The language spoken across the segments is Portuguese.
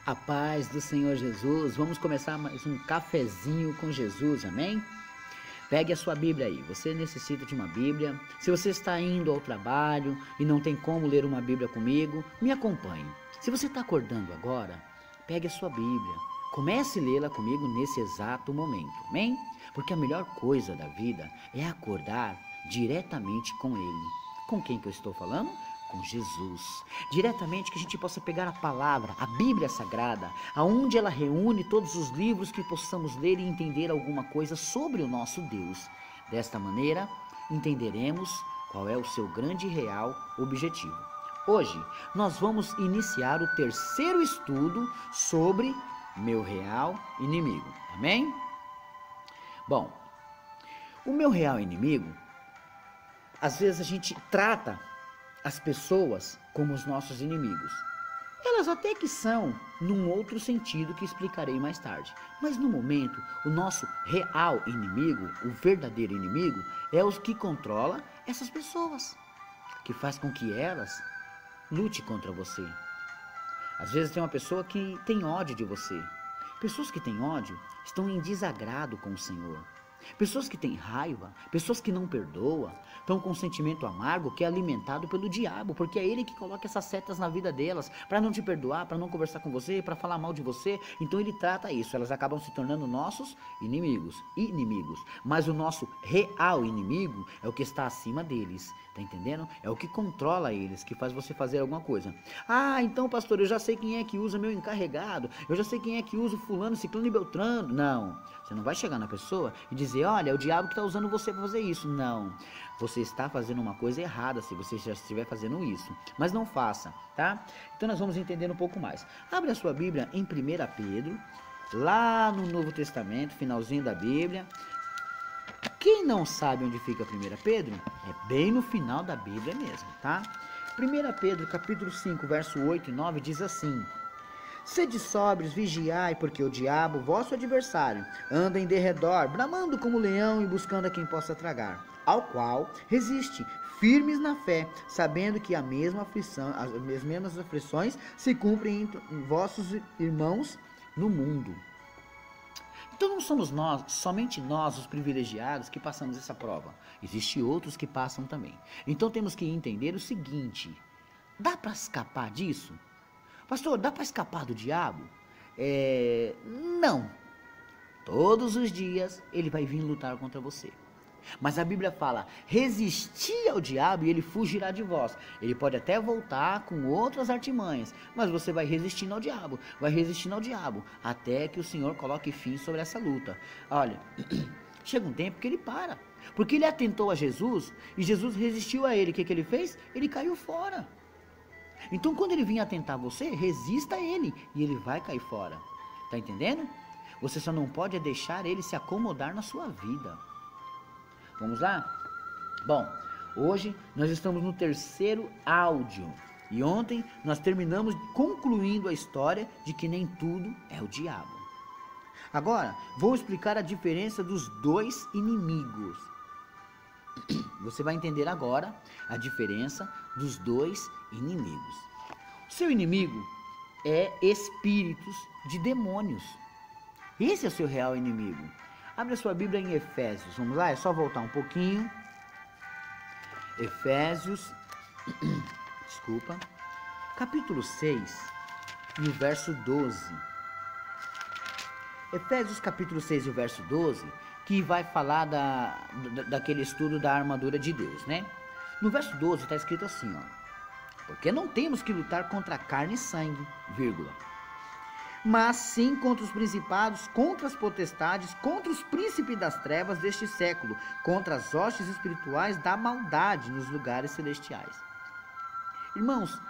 A paz do Senhor Jesus. Vamos começar mais um cafezinho com Jesus, amém? Pegue a sua Bíblia aí, você necessita de uma Bíblia. Se você está indo ao trabalho e não tem como ler uma Bíblia comigo, me acompanhe. Se você está acordando agora, pegue a sua Bíblia, comece a lê-la comigo nesse exato momento, amém? Porque a melhor coisa da vida é acordar diretamente com Ele. Com quem que eu estou falando? Com Jesus, diretamente, que a gente possa pegar a palavra, a Bíblia Sagrada, aonde ela reúne todos os livros que possamos ler e entender alguma coisa sobre o nosso Deus. Desta maneira, entenderemos qual é o seu grande e real objetivo. Hoje, nós vamos iniciar o terceiro estudo sobre meu real inimigo, amém? Bom, o meu real inimigo, às vezes a gente trata as pessoas como os nossos inimigos. Elas até que são, num outro sentido que explicarei mais tarde. Mas no momento, o nosso real inimigo, o verdadeiro inimigo, é o que controla essas pessoas, que faz com que elas lute contra você. Às vezes tem uma pessoa que tem ódio de você. Pessoas que têm ódio estão em desagrado com o Senhor. Pessoas que têm raiva, pessoas que não perdoam, estão com um sentimento amargo que é alimentado pelo diabo, porque é ele que coloca essas setas na vida delas, para não te perdoar, para não conversar com você, para falar mal de você. Então ele trata isso, elas acabam se tornando nossos inimigos, mas o nosso real inimigo é o que está acima deles, tá entendendo? É o que controla eles, que faz você fazer alguma coisa. Ah, então pastor, eu já sei quem é que usa meu encarregado, eu já sei quem é que usa o fulano, ciclano e beltrano. Não, você não vai chegar na pessoa e dizer, olha, é o diabo que está usando você para fazer isso. Não, você está fazendo uma coisa errada se você já estiver fazendo isso. Mas não faça, tá? Então nós vamos entender um pouco mais. Abre a sua Bíblia em 1 Pedro, lá no Novo Testamento, finalzinho da Bíblia. Quem não sabe onde fica 1 Pedro, é bem no final da Bíblia mesmo, tá? 1 Pedro, capítulo 5, verso 8 e 9, diz assim: sede sóbrios, vigiai, porque o diabo, vosso adversário, anda em derredor, bramando como leão e buscando a quem possa tragar, ao qual resiste, firmes na fé, sabendo que as mesmas aflições se cumprem em vossos irmãos no mundo. Então não somos nós, somente nós, os privilegiados, que passamos essa prova. Existem outros que passam também. Então temos que entender o seguinte: dá para escapar disso? Pastor, dá para escapar do diabo? Não. Todos os dias ele vai vir lutar contra você. Mas a Bíblia fala, resistir ao diabo e ele fugirá de vós. Ele pode até voltar com outras artimanhas, mas você vai resistindo ao diabo, até que o Senhor coloque fim sobre essa luta. Olha, chega um tempo que ele para, porque ele atentou a Jesus e Jesus resistiu a ele. O que ele fez? Ele caiu fora. Então quando ele vir atentar você, resista a ele e ele vai cair fora. Tá entendendo? Você só não pode deixar ele se acomodar na sua vida. Vamos lá? Bom, hoje nós estamos no terceiro áudio. E ontem nós terminamos concluindo a história de que nem tudo é o diabo. Agora, vou explicar a diferença dos dois inimigos. Você vai entender agora a diferença dos dois inimigos. O seu inimigo é espíritos de demônios. Esse é o seu real inimigo. Abre a sua Bíblia em Efésios. Vamos lá? É só voltar um pouquinho. Efésios, capítulo 6 e o verso 12. Efésios capítulo 6 e o verso 12, que vai falar daquele estudo da armadura de Deus, né? No verso 12 está escrito assim, ó: porque não temos que lutar contra carne e sangue, mas sim contra os principados, contra as potestades, contra os príncipes das trevas deste século, contra as hostes espirituais da maldade nos lugares celestiais. Irmãos,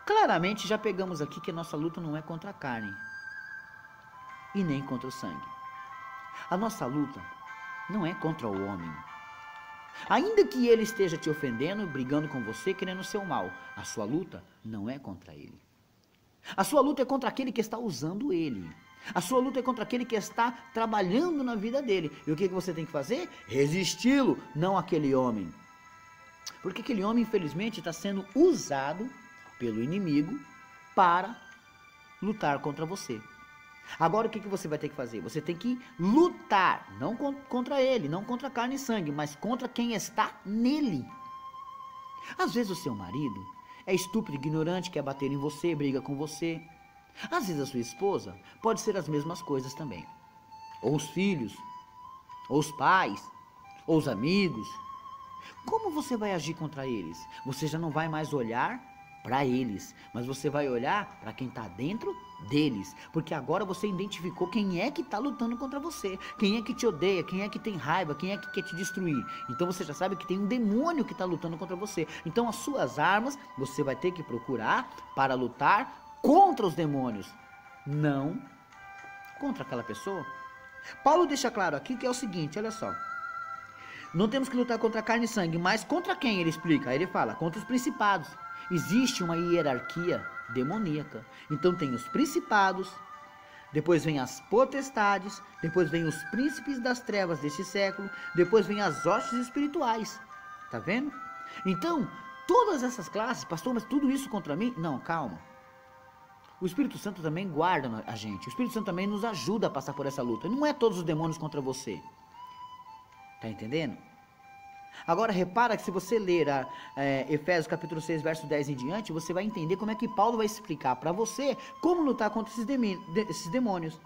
claramente já pegamos aqui que a nossa luta não é contra a carne e nem contra o sangue. A nossa luta não é contra o homem. Ainda que ele esteja te ofendendo, brigando com você, querendo o seu mal, a sua luta não é contra ele. A sua luta é contra aquele que está usando ele. A sua luta é contra aquele que está trabalhando na vida dele. E o que você tem que fazer? Resisti-lo, não aquele homem. Porque aquele homem, infelizmente, está sendo usado pelo inimigo para lutar contra você. Agora o que você vai ter que fazer? Você tem que lutar, não contra ele, não contra carne e sangue, mas contra quem está nele. Às vezes o seu marido é estúpido, ignorante, quer bater em você, briga com você. Às vezes a sua esposa pode ser as mesmas coisas também. Ou os filhos, ou os pais, ou os amigos. Como você vai agir contra eles? Você já não vai mais olhar para eles, mas você vai olhar para quem está dentro deles, porque agora você identificou quem é que está lutando contra você, quem é que te odeia, quem é que tem raiva, quem é que quer te destruir. Então você já sabe que tem um demônio que está lutando contra você. Então as suas armas você vai ter que procurar para lutar contra os demônios, não contra aquela pessoa. Paulo deixa claro aqui que é o seguinte, olha só. Não temos que lutar contra carne e sangue, mas contra quem? Ele explica. Aí ele fala, contra os principados. Existe uma hierarquia demoníaca. Então tem os principados, depois vem as potestades, depois vem os príncipes das trevas deste século, depois vem as hostes espirituais. Tá vendo? Então, todas essas classes, pastor, mas tudo isso contra mim? Não, calma. O Espírito Santo também guarda a gente. O Espírito Santo também nos ajuda a passar por essa luta. Não é todos os demônios contra você. Tá entendendo? Agora repara que se você ler Efésios capítulo 6, verso 10 em diante, você vai entender como é que Paulo vai explicar para você como lutar contra esses demônios.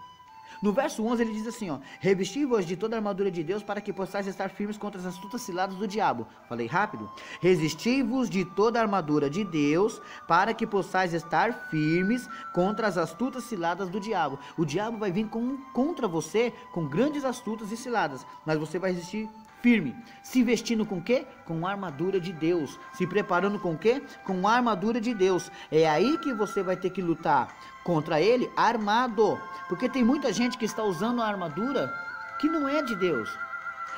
No verso 11 ele diz assim, ó, revesti-vos de toda a armadura de Deus para que possais estar firmes contra as astutas ciladas do diabo. Falei rápido? Resisti-vos de toda a armadura de Deus para que possais estar firmes contra as astutas ciladas do diabo. O diabo vai vir contra você com grandes astutas e ciladas, mas você vai resistir firme, se vestindo com o quê? Com a armadura de Deus, se preparando com o quê? Com a armadura de Deus. É aí que você vai ter que lutar contra ele armado, porque tem muita gente que está usando a armadura que não é de Deus.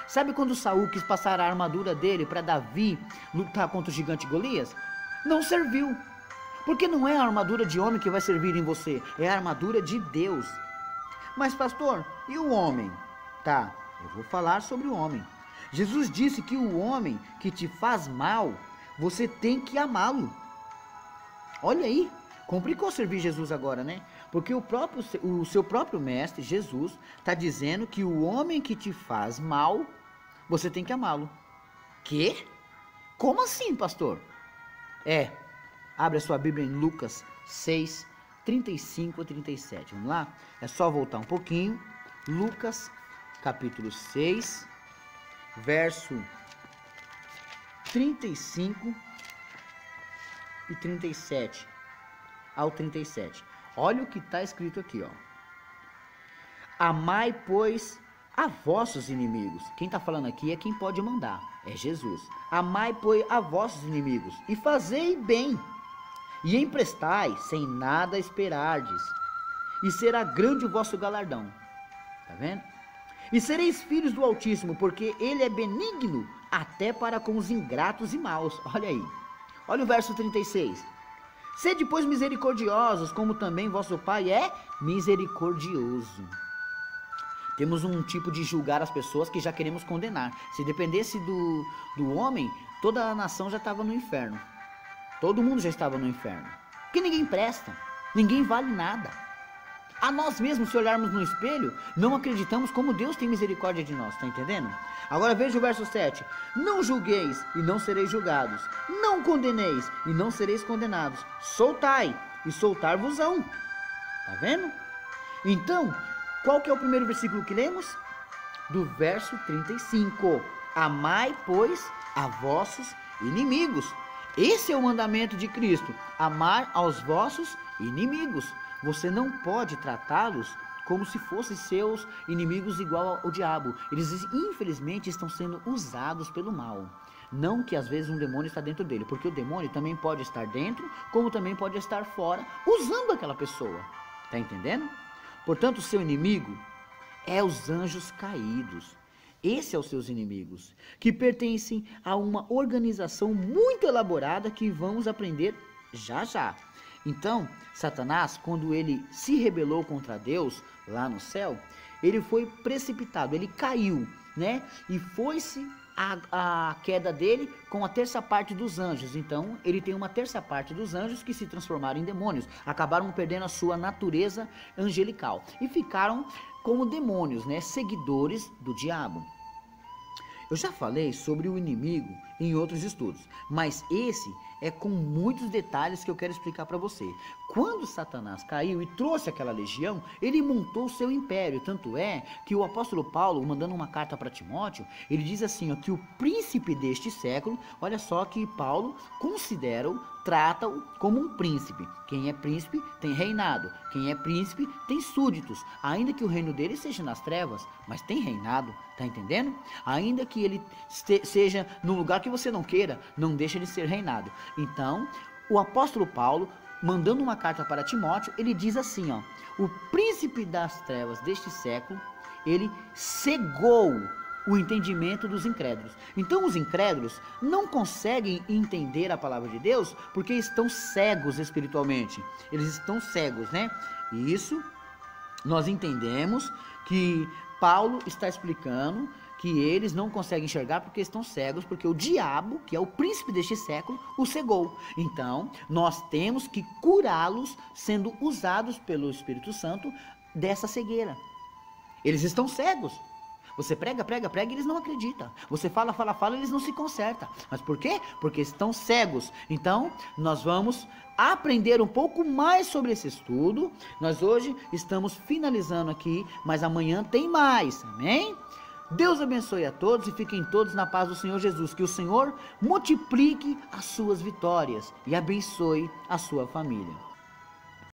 Sabe quando Saul quis passar a armadura dele para Davi lutar contra o gigante Golias? Não serviu, porque não é a armadura de homem que vai servir em você, é a armadura de Deus. Mas pastor, e o homem? Tá, eu vou falar sobre o homem. Jesus disse que o homem que te faz mal, você tem que amá-lo. Olha aí, complicou servir Jesus agora, né? Porque o seu próprio mestre, Jesus, está dizendo que o homem que te faz mal, você tem que amá-lo. Quê? Como assim, pastor? Abre a sua Bíblia em Lucas 6, 35 a 37. Vamos lá? É só voltar um pouquinho. Lucas, capítulo 6, verso 35 e 37 ao 37. Olha o que está escrito aqui, ó. Amai, pois, a vossos inimigos. Quem está falando aqui é quem pode mandar, é Jesus. Amai, pois, a vossos inimigos, e fazei bem, e emprestai, sem nada esperardes, e será grande o vosso galardão. Tá vendo? E sereis filhos do Altíssimo, porque ele é benigno até para com os ingratos e maus. Olha aí. Olha o verso 36. Sede, pois, misericordiosos, como também vosso Pai é misericordioso. Temos um tipo de julgar as pessoas que já queremos condenar. Se dependesse do homem, toda a nação já estava no inferno. Todo mundo já estava no inferno. Porque ninguém presta, ninguém vale nada. A nós mesmos, se olharmos no espelho, não acreditamos como Deus tem misericórdia de nós, tá entendendo? Agora veja o verso 7. Não julgueis e não sereis julgados. Não condeneis e não sereis condenados. Soltai e soltar-vos-ão. Tá vendo? Então, qual que é o primeiro versículo que lemos? Do verso 35. Amai, pois, a vossos inimigos. Esse é o mandamento de Cristo. Amar aos vossos inimigos. Você não pode tratá-los como se fossem seus inimigos igual ao diabo. Eles, infelizmente, estão sendo usados pelo mal. Não que às vezes um demônio está dentro dele, porque o demônio também pode estar dentro, como também pode estar fora, usando aquela pessoa. Tá entendendo? Portanto, o seu inimigo é os anjos caídos. Esse é os seus inimigos, que pertencem a uma organização muito elaborada que vamos aprender já já. Então, Satanás, quando ele se rebelou contra Deus lá no céu, ele foi precipitado, ele caiu, né? E foi-se a queda dele com a terça parte dos anjos. Então, ele tem uma terça parte dos anjos que se transformaram em demônios, acabaram perdendo a sua natureza angelical e ficaram como demônios, né, seguidores do diabo. Eu já falei sobre o inimigo em outros estudos, mas esse é com muitos detalhes que eu quero explicar para você. Quando Satanás caiu e trouxe aquela legião, ele montou o seu império. Tanto é que o apóstolo Paulo, mandando uma carta para Timóteo, ele diz assim, ó, que o príncipe deste século, olha só que Paulo considera-o, trata-o como um príncipe. Quem é príncipe tem reinado. Quem é príncipe tem súditos. Ainda que o reino dele seja nas trevas, mas tem reinado, tá entendendo? Ainda que ele seja num lugar que você não queira, não deixa de ser reinado. Então, o apóstolo Paulo, mandando uma carta para Timóteo, ele diz assim, ó, o príncipe das trevas deste século, ele cegou o entendimento dos incrédulos. Então os incrédulos não conseguem entender a palavra de Deus porque estão cegos espiritualmente. Eles estão cegos, né? E isso nós entendemos que Paulo está explicando que eles não conseguem enxergar porque estão cegos, porque o diabo, que é o príncipe deste século, o cegou. Então, nós temos que curá-los sendo usados pelo Espírito Santo dessa cegueira. Eles estão cegos. Você prega e eles não acreditam. Você fala e eles não se consertam. Mas por quê? Porque estão cegos. Então, nós vamos aprender um pouco mais sobre esse estudo. Nós hoje estamos finalizando aqui, mas amanhã tem mais. Amém? Deus abençoe a todos e fiquem todos na paz do Senhor Jesus. Que o Senhor multiplique as suas vitórias e abençoe a sua família.